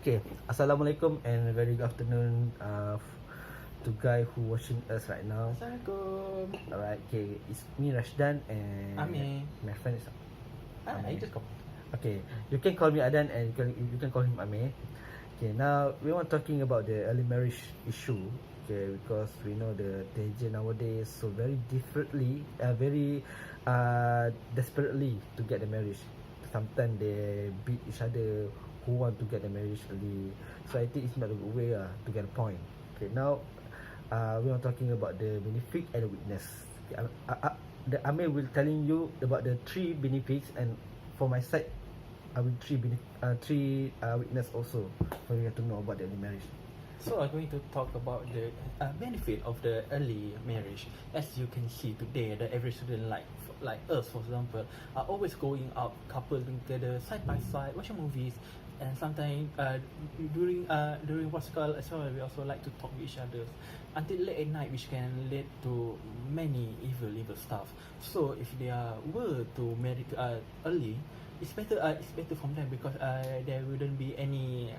Okay, Assalamualaikum and very good afternoon to guy who watching us right now. Assalamualaikum. Alright, okay, it's me RASHDAN and AMIR. my friend is I just come. Okay, you can call me Adan and you can call him Amir. Okay, now we want talking about the early marriage issue. Okay, because we know the teenager nowadays so very differently, very desperately to get the marriage. Sometimes they beat each other who want to get the marriage early. So I think it's not a good way to get a point. Okay, now we are talking about the benefit and the weakness. Okay, the Amir will telling you about the 3 benefits, and for my side I will 3 weakness also for you to know about the early marriage. So I'm going to talk about the benefit of the early marriage. As you can see today, the average student like us, for example, are always going out, coupled together, side by side, watching movies, and sometimes during what's called as well, we also like to talk with each other until late at night, which can lead to many evil stuff. So if they were to marry early, it's better from them, because there wouldn't be any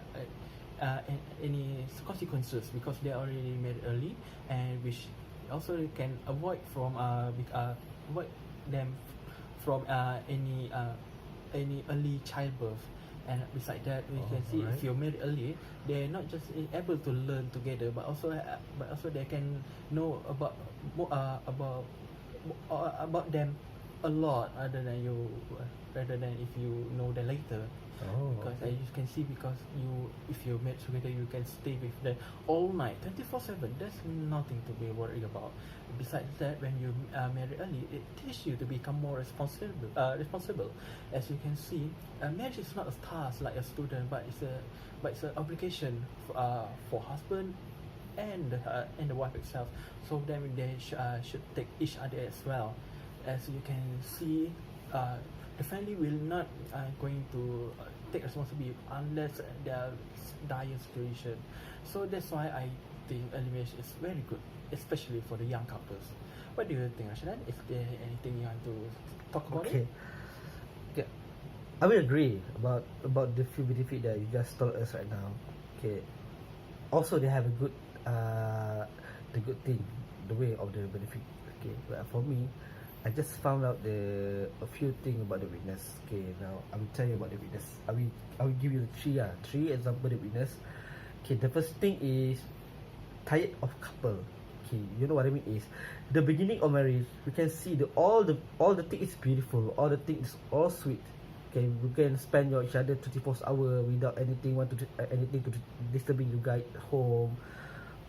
consequences, because they are already married early, and which also can avoid them from any early childbirth. And besides that, we can see if you're married early, they're not just able to learn together, but also they can know about them a lot rather than if you know them later. Because as you can see, because if you're married together, you can stay with them all night, 24/7. There's nothing to be worried about. Besides that, when you marry early, it teaches you to become more responsible. As you can see, marriage is not a task like a student, but it's an obligation for husband and the wife itself. So then they should take each other as well. As you can see, the family will not going to take responsibility unless there are dire situation. So that's why I think early marriage is very good, especially for the young couples. What do you think, RASHDAN? Is there anything you want to talk about it? Okay, I will agree about the few benefit that you just told us right now. Okay, also they have a good the good thing, the way of the benefit. Okay, but for me, I just found out a few things about the weakness. Okay, now I will tell you about the weakness. I will give you three example of the weakness. Okay, the first thing is tired of couple. Okay, you know what I mean is the beginning of marriage. We can see all the thing is beautiful, all the thing is all sweet. Okay, you can spend each other 24 hours without anything to disturbing you guys at home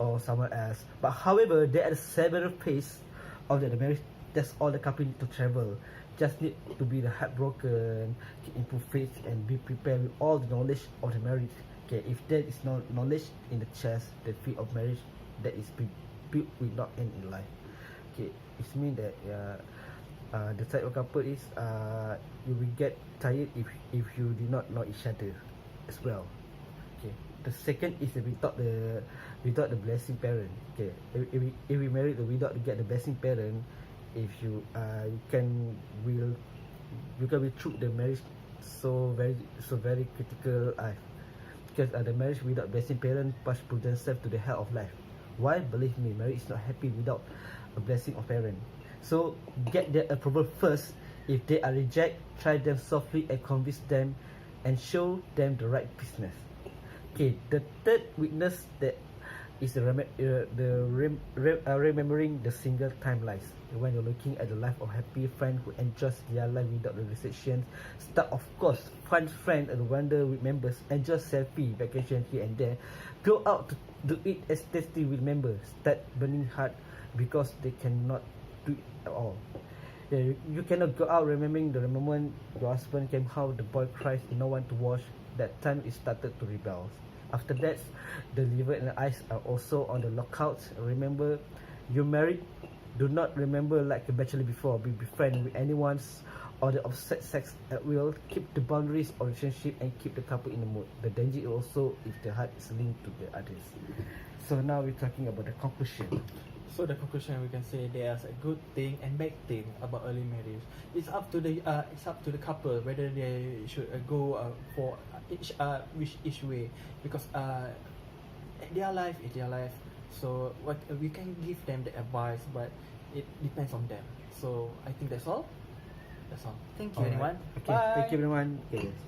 or somewhere else. But however, there are several phases of the marriage. That's all the couple need to travel. Just need to be the heartbroken, improve faith, and be prepared with all the knowledge of the marriage. Okay, if there is no knowledge in the chest, the field of marriage that is built will not end in life. Okay, it means that the type of couple is you will get tired if you do not know each other as well. Okay, the second is without the blessing parent. Okay, if we married without get the blessing parent, if you can be through the marriage so very critical because the marriage without blessing parent push themselves to the hell of life. Why? Believe me, marriage is not happy without a blessing of parent. So get their approval first. If they are reject, try them softly and convince them and show them the right business. Okay, the third weakness that is remembering the single timelines. When you're looking at the life of happy friend who enjoys their life without the restrictions, start of course find friend and wander with members, enjoy selfie vacation here and there, go out to eat as tasty with members, start burning hard because they cannot do it at all. You cannot go out remembering the moment your husband came home, the boy cries, no one to watch. That time it started to rebel. After that, the liver and the eyes are also on the lookout. Remember, you're married. Do not remember like a bachelor before. Be friend with anyone or the opposite sex at will. Keep the boundaries of relationship and keep the couple in the mood. The danger is also if the heart is linked to the others. So now we're talking about the conclusion. So the conclusion we can say there's a good thing and bad thing about early marriage. It's up to the couple whether they should go for each way, because their life is their life. So what we can give them the advice, but it depends on them. So I think that's all. Thank you, Alright. everyone. Okay, thank you everyone. Okay.